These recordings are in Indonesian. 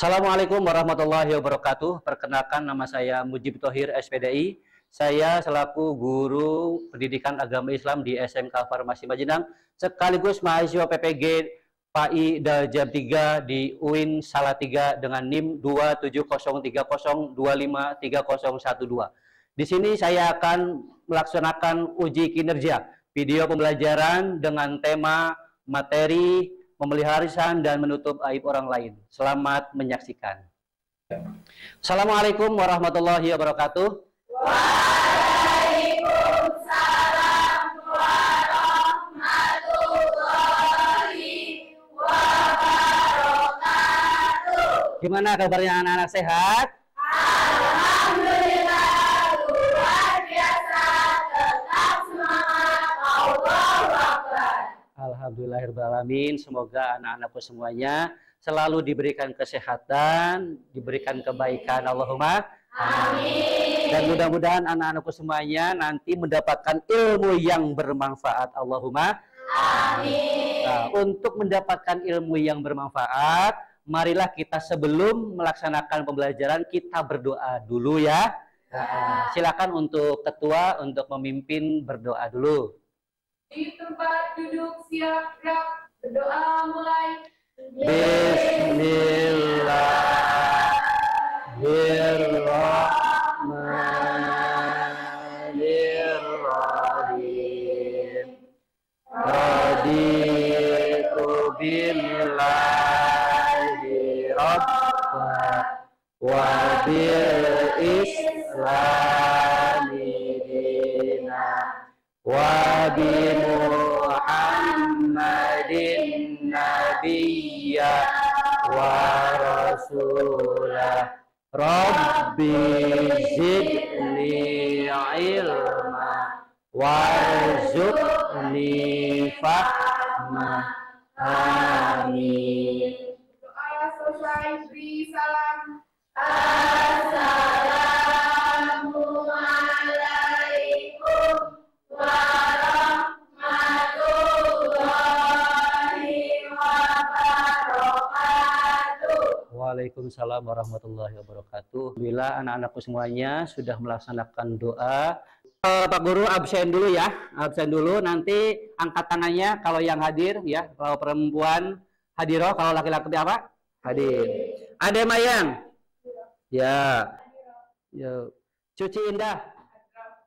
Assalamualaikum warahmatullahi wabarakatuh. Perkenalkan, nama saya Mujib Thohir, SPDI. Saya selaku guru pendidikan agama Islam di SMK Farmasi Majinang, sekaligus mahasiswa PPG PAI Daljab 3 di UIN Salatiga dengan NIM 27030253012. Di sini saya akan melaksanakan uji kinerja video pembelajaran dengan tema materi memelihara lisan dan menutup aib orang lain. Selamat menyaksikan. Assalamualaikum warahmatullahi wabarakatuh. Waalaikumsalam warahmatullahi wabarakatuh. Gimana kabarnya anak-anak, sehat? Alhamdulillah, luar biasa, tetap semangat, Allahu Akbar. Alhamdulillahirrahmanirrahim. Semoga anak-anakku semuanya selalu diberikan kesehatan, diberikan kebaikan. Allahumma Amin. Dan mudah-mudahan anak-anakku semuanya nanti mendapatkan ilmu yang bermanfaat. Allahumma Amin. Nah, untuk mendapatkan ilmu yang bermanfaat, marilah kita sebelum melaksanakan pembelajaran kita berdoa dulu ya. Silakan untuk ketua untuk memimpin berdoa dulu. Di tempat duduk siap gerak, berdoa mulai. Bismillahirrahmanirrahim. Raditu billahi rabba wa bil islami dina wa bi Muhammadin nabiyya wa rasulah. Rabbi zidni ilma warzuqni fahma. Amin. Doa selesai, beri salam. Assalamualaikum warahmatullahi wabarakatuh. Waalaikumsalam warahmatullahi wabarakatuh. Bila anak-anakku semuanya sudah melaksanakan doa, Pak Guru absen dulu ya, absen dulu. Nanti angkat tangannya kalau yang hadir ya. Kalau perempuan hadiroh, kalau laki-laki apa? Hadir. Ade Mayang? Ya. Ya. Cuci Indah?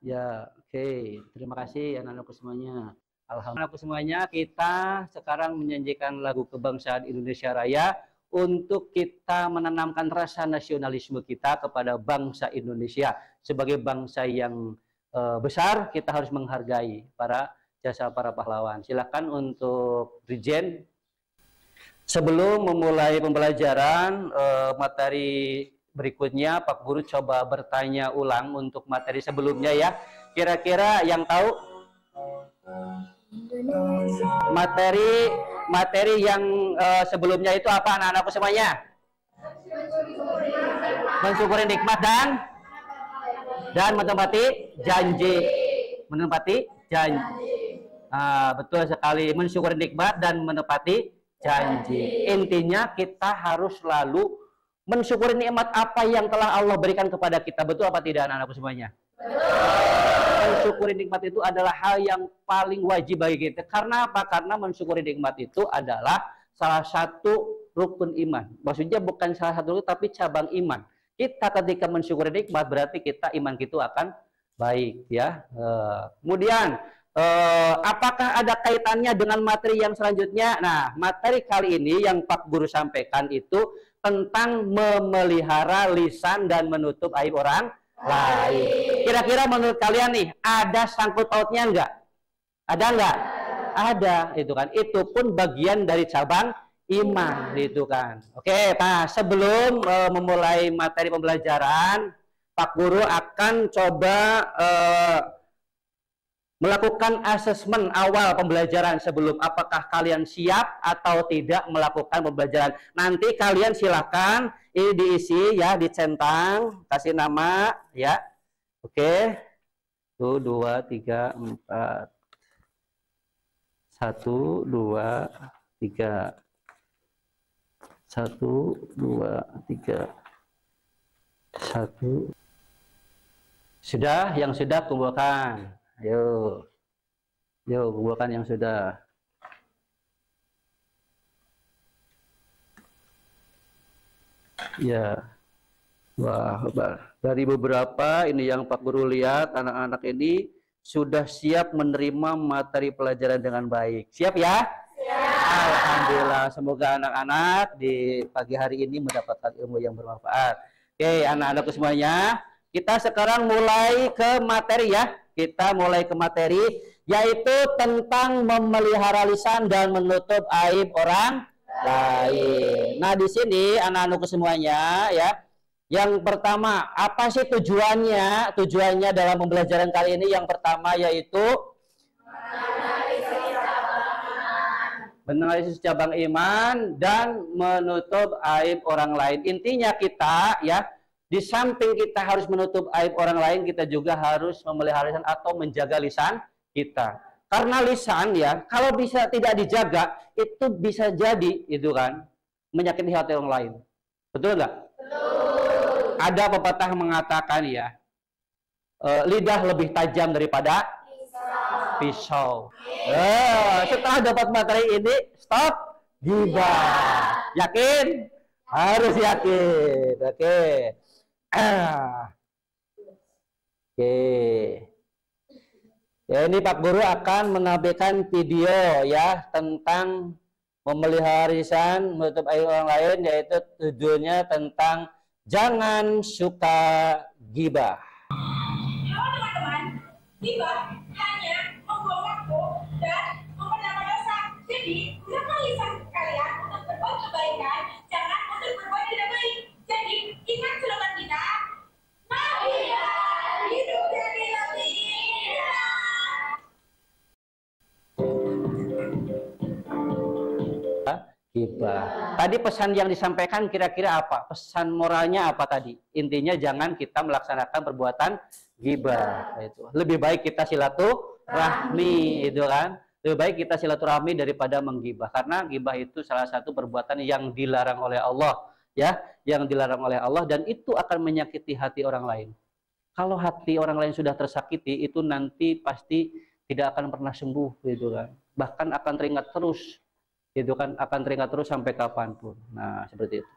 Ya. Oke. Terima kasih anak-anakku semuanya. Alhamdulillah semuanya, kita sekarang menyanyikan lagu kebangsaan Indonesia Raya untuk kita menanamkan rasa nasionalisme kita kepada bangsa Indonesia. Sebagai bangsa yang besar, kita harus menghargai jasa para pahlawan. Silakan untuk Dirjen. Sebelum memulai pembelajaran materi berikutnya, Pak Guru coba bertanya ulang untuk materi sebelumnya ya. Kira-kira yang tahu materi yang sebelumnya itu apa anak-anakku semuanya? Mensyukuri nikmat dan menepati janji. Menepati janji. Betul sekali, mensyukuri nikmat dan menepati janji. Intinya kita harus selalu mensyukuri nikmat apa yang telah Allah berikan kepada kita. Betul apa tidak anak-anakku semuanya? Mensyukuri nikmat itu adalah hal yang paling wajib bagi kita. Karena apa? Karena mensyukuri nikmat itu adalah salah satu rukun iman. Maksudnya bukan salah satu rukun, tapi cabang iman. Kita ketika mensyukuri nikmat berarti iman kita akan baik ya. Kemudian apakah ada kaitannya dengan materi yang selanjutnya? Nah, materi kali ini yang Pak Guru sampaikan itu tentang memelihara lisan dan menutup aib orang lain. Kira-kira menurut kalian nih, ada sangkut pautnya enggak? Ada enggak? Ada, itu kan. Itu pun bagian dari cabang iman, itu kan. Oke, nah sebelum memulai materi pembelajaran, Pak Guru akan coba melakukan asesmen awal pembelajaran sebelum apakah kalian siap atau tidak melakukan pembelajaran. Nanti kalian silakan ini diisi ya, dicentang, kasih nama ya. Oke. 1, 2, 3, 4. 1, 2, 3. 1, 2, 3. 1. Sudah, yang sudah kumpulkan. Ayo. Yuk, kumpulkan yang sudah. Ya. Wah, dari beberapa ini yang Pak Guru lihat, anak-anak ini sudah siap menerima materi pelajaran dengan baik. Siap ya? Siap. Alhamdulillah, semoga anak-anak di pagi hari ini mendapatkan ilmu yang bermanfaat. Oke, anak-anakku semuanya, kita sekarang mulai ke materi ya. Kita mulai ke materi, yaitu tentang memelihara lisan dan menutup aib orang lain. Nah, di sini anak-anakku semuanya ya. Yang pertama, apa sih tujuannya? Tujuannya dalam pembelajaran kali ini yang pertama yaitu menganalisis cabang iman dan menutup aib orang lain. Intinya kita ya, di samping kita harus menutup aib orang lain, kita juga harus memelihara lisan atau menjaga lisan kita. Karena lisan ya, kalau bisa tidak dijaga, itu bisa jadi itu kan menyakiti hati orang lain. Betul nggak? Betul. Ada pepatah mengatakan ya, lidah lebih tajam daripada pisau. Setelah dapat materi ini, stop gibah. Yakin? Harus yakin. Oke. Oke. Ya, ini Pak Guru akan menampilkan video ya tentang memelihara lisan, menutup aib orang lain, yaitu tujuannya tentang jangan suka gibah. Halo teman-teman, gibah hanya membuang waktu dan memperlama dosa. Jadi, gunakan lisan kalian untuk berbuat kebaikan, jangan untuk berbuat tidak baik. Jadi, ingat slogan kita, marilah hidup jadi lebih indah. Gibah. Tadi pesan yang disampaikan kira-kira apa? Pesan moralnya apa tadi? Intinya jangan kita melaksanakan perbuatan gibah. Itu. Lebih baik kita silaturahmi, itu kan? Lebih baik kita silaturahmi daripada menggibah. Karena gibah itu salah satu perbuatan yang dilarang oleh Allah, ya, yang dilarang oleh Allah dan itu akan menyakiti hati orang lain. Kalau hati orang lain sudah tersakiti, itu nanti pasti tidak akan pernah sembuh, gitu kan? Bahkan akan teringat terus. Itu kan akan teringat terus sampai kapanpun. Nah, seperti itu.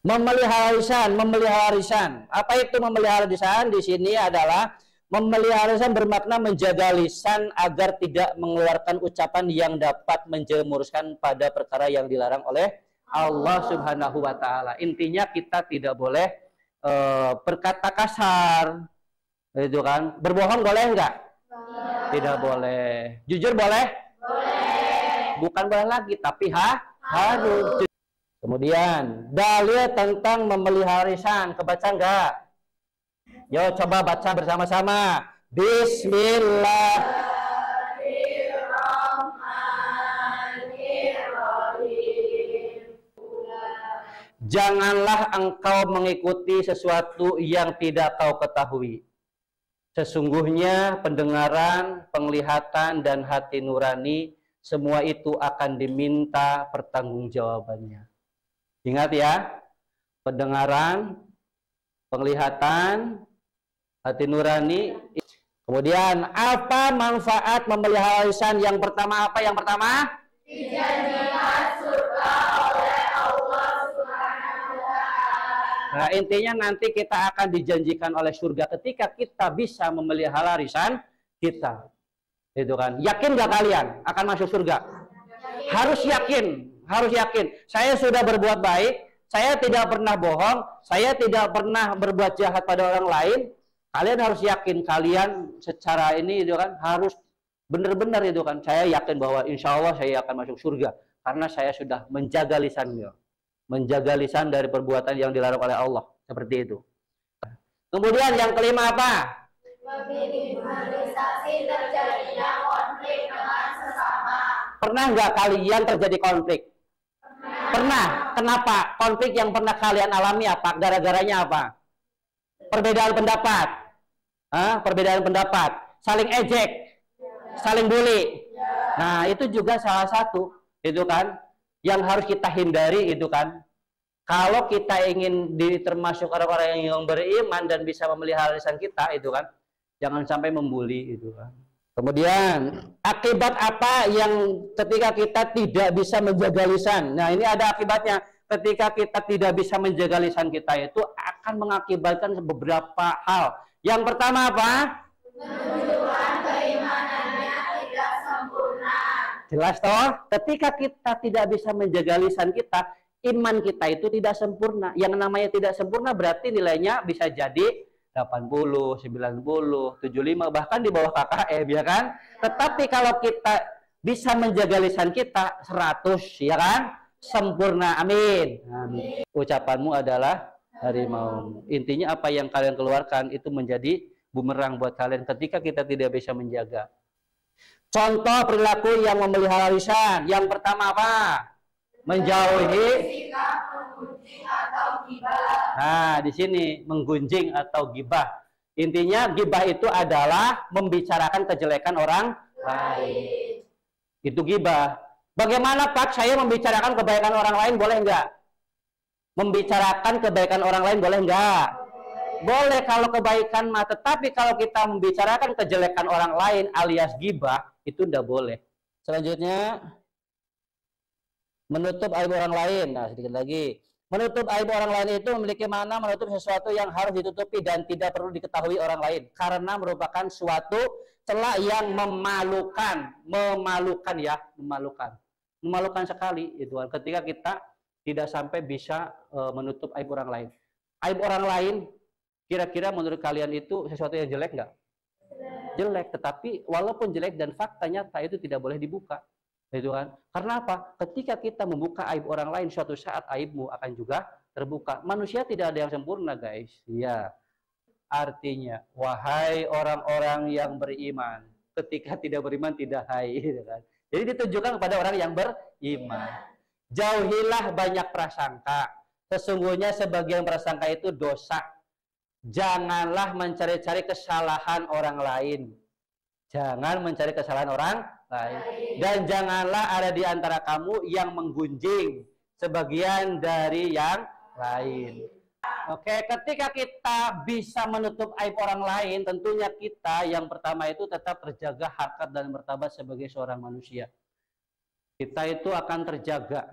Memelihara lisan, memelihara lisan. Apa itu memelihara lisan? Di sini adalah memelihara lisan bermakna menjaga lisan agar tidak mengeluarkan ucapan yang dapat menjerumuskan pada perkara yang dilarang oleh Allah Subhanahu wa taala. Intinya kita tidak boleh berkata kasar. Itu kan. Berbohong boleh enggak? Tidak boleh. Jujur boleh? Boleh. Bukan boleh lagi, tapi harus. Kemudian, dalil tentang memelihara lisan. Kebaca enggak? Yo, coba baca bersama-sama. Bismillahirrahmanirrahim. Janganlah engkau mengikuti sesuatu yang tidak kau ketahui. Sesungguhnya pendengaran, penglihatan, dan hati nurani semua itu akan diminta pertanggungjawabannya. Ingat ya, pendengaran, penglihatan, hati nurani. Kemudian apa manfaat memelihara lisan? Yang pertama apa? Yang pertama? Dijanjikan surga oleh Allah Subhanahu wa taala. Nah, intinya nanti kita akan dijanjikan oleh surga ketika kita bisa memelihara lisan kita. Itu kan, yakin gak kalian akan masuk surga? Yakin. Harus yakin. Saya sudah berbuat baik, saya tidak pernah bohong, saya tidak pernah berbuat jahat pada orang lain. Kalian harus yakin, kalian secara ini itu kan harus benar-benar itu kan. Saya yakin bahwa insya Allah saya akan masuk surga karena saya sudah menjaga lisannya, menjaga lisan dari perbuatan yang dilarang oleh Allah, seperti itu. Kemudian yang kelima apa? Meminimalisasi terjadinya konflik dengan sesama. Pernah nggak kalian terjadi konflik? Pernah. Kenapa? Konflik yang pernah kalian alami apa? Gara-garanya apa? Perbedaan pendapat. Perbedaan pendapat. Saling ejek. Saling bully. Nah, itu juga salah satu. Itu kan. yang harus kita hindari itu kan, kalau kita ingin termasuk orang-orang yang beriman dan bisa memelihara lisan kita itu kan, jangan sampai membuli itu kan. Kemudian akibat apa yang ketika kita tidak bisa menjaga lisan? Nah, ini ada akibatnya. Ketika kita tidak bisa menjaga lisan kita itu akan mengakibatkan beberapa hal. Yang pertama apa? Menunjukkan keimanannya tidak sempurna. Jelas toh? Ketika kita tidak bisa menjaga lisan kita, iman kita itu tidak sempurna. Yang namanya tidak sempurna berarti nilainya bisa jadi 80, 90, 75, bahkan di bawah KKM, ya kan? Tetapi kalau kita bisa menjaga lisan kita 100, ya kan? Sempurna, amin. Amin. Ucapanmu adalah harimau. Intinya apa yang kalian keluarkan itu menjadi bumerang buat kalian ketika kita tidak bisa menjaga. Contoh perilaku yang memelihara lisan. Yang pertama apa? Menjauhi Sikap menggunjing atau gibah. Nah, di sini menggunjing atau gibah. Intinya gibah itu adalah membicarakan kejelekan orang lain. Itu gibah. Bagaimana Pak saya membicarakan kebaikan orang lain, boleh enggak? Membicarakan kebaikan orang lain boleh enggak? Boleh kalau kebaikan mah, tetapi kalau kita membicarakan kejelekan orang lain alias gibah itu enggak boleh. Selanjutnya menutup aib orang lain. Nah, sedikit lagi. Menutup aib orang lain itu memiliki makna menutup sesuatu yang harus ditutupi dan tidak perlu diketahui orang lain karena merupakan suatu celah yang memalukan, memalukan sekali itu kan ketika kita tidak sampai bisa menutup aib orang lain. Aib orang lain kira-kira menurut kalian itu sesuatu yang jelek nggak? Jelek, tetapi walaupun jelek dan faktanya itu tidak boleh dibuka. Itu kan? Karena apa? Ketika kita membuka aib orang lain, suatu saat aibmu akan juga terbuka. Manusia tidak ada yang sempurna, guys. Ya. Artinya, wahai orang-orang yang beriman, ketika tidak beriman tidak hai, gitu kan? Jadi ditujukan kepada orang yang beriman. Jauhilah banyak prasangka. Sesungguhnya sebagian prasangka itu dosa. Janganlah mencari-cari kesalahan orang lain. Jangan mencari kesalahan orang lain. Dan janganlah ada di antara kamu yang menggunjing sebagian dari yang lain. Oke, ketika kita bisa menutup aib orang lain, tentunya kita yang pertama itu tetap terjaga harkat dan martabat sebagai seorang manusia. Kita itu akan terjaga.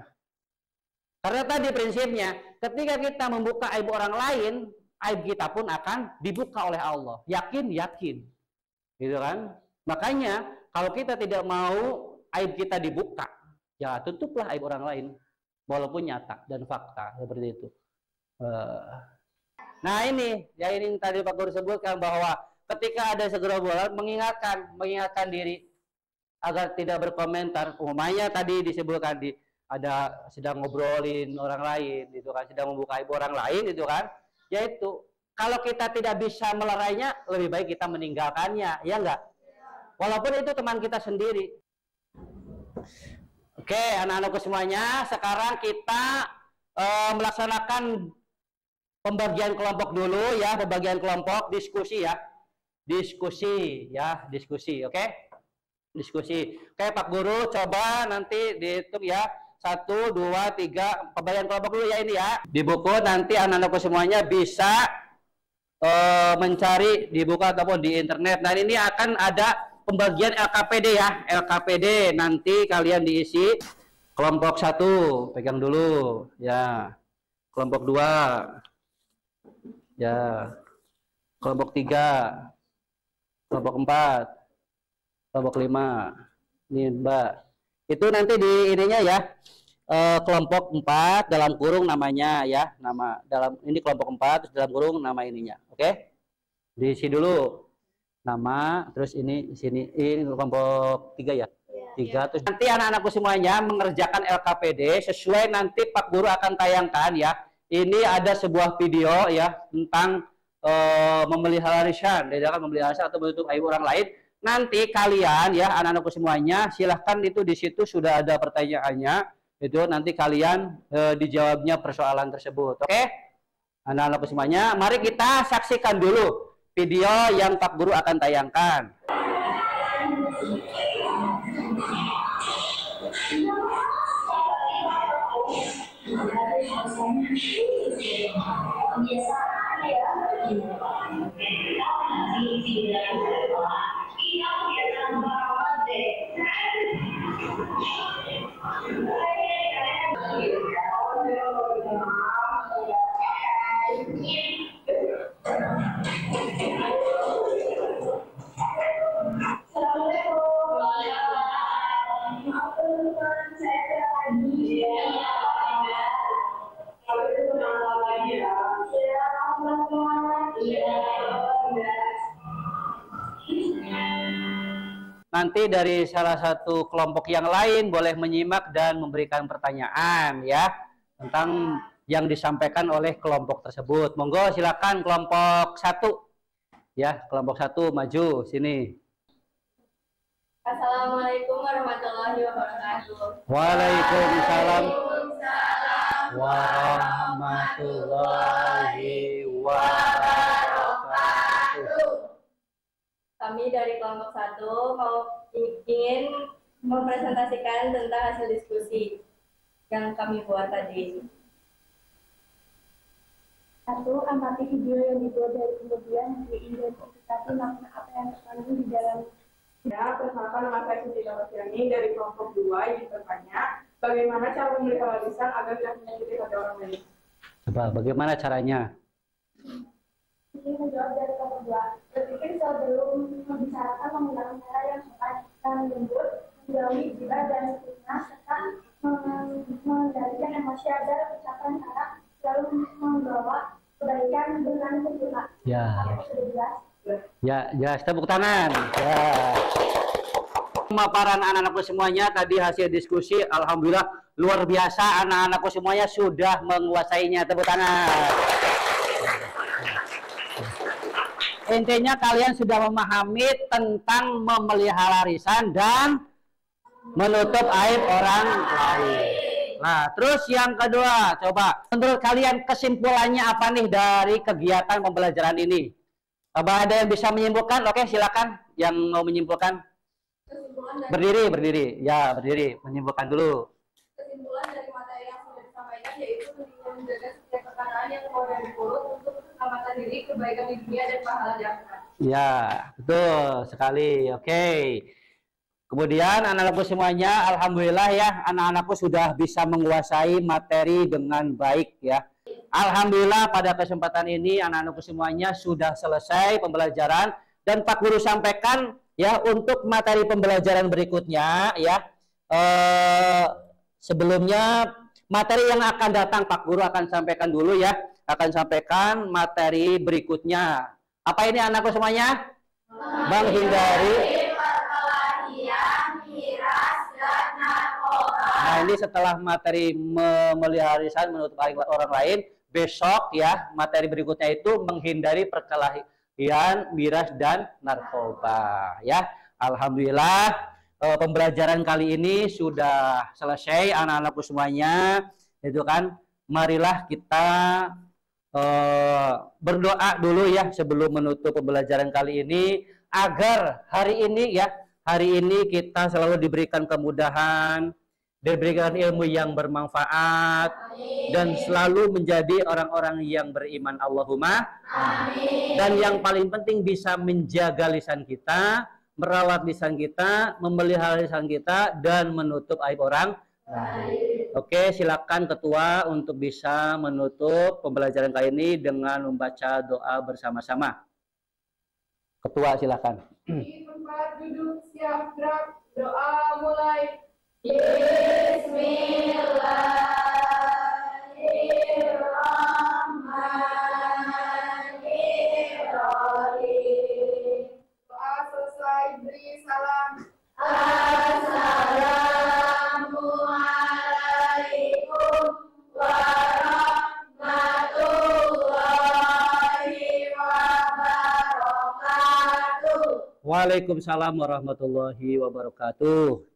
Karena tadi prinsipnya, ketika kita membuka aib orang lain, aib kita pun akan dibuka oleh Allah. Yakin? Yakin. Gitu kan? Makanya kalau kita tidak mau aib kita dibuka, ya tutuplah aib orang lain, walaupun nyata dan fakta seperti itu. Nah ini tadi Pak Guru sebutkan bahwa ketika ada segerombolan mengingatkan diri agar tidak berkomentar. Umumnya tadi disebutkan ada sedang ngobrolin orang lain, itu kan sedang membuka aib orang lain, itu kan, yaitu kalau kita tidak bisa melerainya, lebih baik kita meninggalkannya, ya enggak? Walaupun itu teman kita sendiri. Oke, anak-anakku semuanya, sekarang kita melaksanakan pembagian kelompok dulu ya, pembagian kelompok, diskusi ya. Diskusi, oke? Diskusi. Oke, Pak Guru coba nanti dihitung ya. 1, 2, 3, pembagian kelompok dulu ya ini ya. Di buku nanti anak-anakku semuanya bisa mencari di buku ataupun di internet. Nah, ini akan ada pembagian LKPD ya, LKPD nanti kalian diisi kelompok 1, pegang dulu ya, kelompok 2 ya, kelompok 3, kelompok 4, kelompok 5, ini Mbak, itu nanti di ininya ya, kelompok 4 dalam kurung namanya ya, nama dalam ini kelompok 4 terus dalam kurung nama ininya, oke? Diisi dulu nama, terus ini sini ini kelompok 3 ya, 3. Terus nanti anak-anakku semuanya mengerjakan LKPD sesuai nanti Pak Guru akan tayangkan ya. Ini ada sebuah video ya tentang memelihara lisan, memelihara lisan atau menutup aib orang lain. Nanti kalian ya anak-anakku semuanya silahkan itu di situ sudah ada pertanyaannya, itu nanti kalian dijawabnya persoalan tersebut. Oke, anak-anakku semuanya, mari kita saksikan dulu video yang Pak Guru akan tayangkan. Nanti dari salah satu kelompok yang lain boleh menyimak dan memberikan pertanyaan ya tentang yang disampaikan oleh kelompok tersebut. Monggo silakan kelompok 1. Ya, kelompok 1 maju sini. Assalamualaikum warahmatullahi wabarakatuh. Waalaikumsalam warahmatullahi wabarakatuh. Kami dari kelompok 1 ingin mempresentasikan tentang hasil diskusi yang kami buat tadi. 1. Amati video yang dibuat dari kemudian diidentifikasi makna apa yang terkandung di dalam. Ya, perkenalkan nama saya Siti Dawatiani dari kelompok 2 yang bertanya bagaimana cara memelihara lisan agar tidak menyakiti hati orang lain. Coba bagaimana caranya? Ini menjawab dari kelompok 2. Berpikir sebelum membicarakan menggunakan cara yang sopan dan lembut, menjauhi gibah dan fitnah serta mengendalikan emosi agar ucapan cara selalu membawa kebaikan dengan sempurna. Ya. Apa sudah jelas? Ya, jelas. Tepuk tangan. Ya. Pemaparan anak-anakku semuanya tadi hasil diskusi, alhamdulillah luar biasa, anak-anakku semuanya sudah menguasainya. Tepuk tangan. Intinya kalian sudah memahami tentang memelihara lisan dan menutup aib orang lain. Nah, terus yang kedua, coba menurut kalian kesimpulannya apa nih dari kegiatan pembelajaran ini? Coba ada yang bisa menyimpulkan? Oke, silakan yang mau menyimpulkan. Berdiri. Ya, berdiri. Menyimpulkan dulu. Kesimpulan dari materi yang sudah disampaikan yaitu menjaga setiap perkataan yang keluar dari mulut untuk keselamatan diri, kebaikan di dunia dan pahala di akhirat. Ya, betul sekali. Oke. Kemudian anak-anakku semuanya, alhamdulillah ya, anak-anakku sudah bisa menguasai materi dengan baik ya. Alhamdulillah pada kesempatan ini anak-anakku semuanya sudah selesai pembelajaran dan Pak Guru sampaikan ya untuk materi pembelajaran berikutnya ya. Sebelumnya materi yang akan datang Pak Guru akan sampaikan dulu ya, akan sampaikan materi berikutnya. Apa ini anakku semuanya? Menghindari. Nah, ini setelah materi memelihara lisan menutup aib orang lain, besok ya materi berikutnya itu menghindari perkelahian, miras dan narkoba ya. Alhamdulillah pembelajaran kali ini sudah selesai anak-anakku semuanya. Itu kan marilah kita berdoa dulu ya sebelum menutup pembelajaran kali ini agar hari ini kita selalu diberikan kemudahan, diberikan ilmu yang bermanfaat. Amin. Dan selalu menjadi orang-orang yang beriman. Allahumma amin. Dan yang paling penting bisa menjaga lisan kita, merawat lisan kita, memelihara lisan kita, dan menutup aib orang lain. Oke, silakan ketua untuk bisa menutup pembelajaran kali ini dengan membaca doa bersama-sama. Ketua silakan. Di tempat duduk siap gerak, doa mulai. Bismillahirrahmanirrahim. Doa selesai, beri salam. Assalamualaikum warahmatullahi wabarakatuh. Waalaikumsalam warahmatullahi wabarakatuh.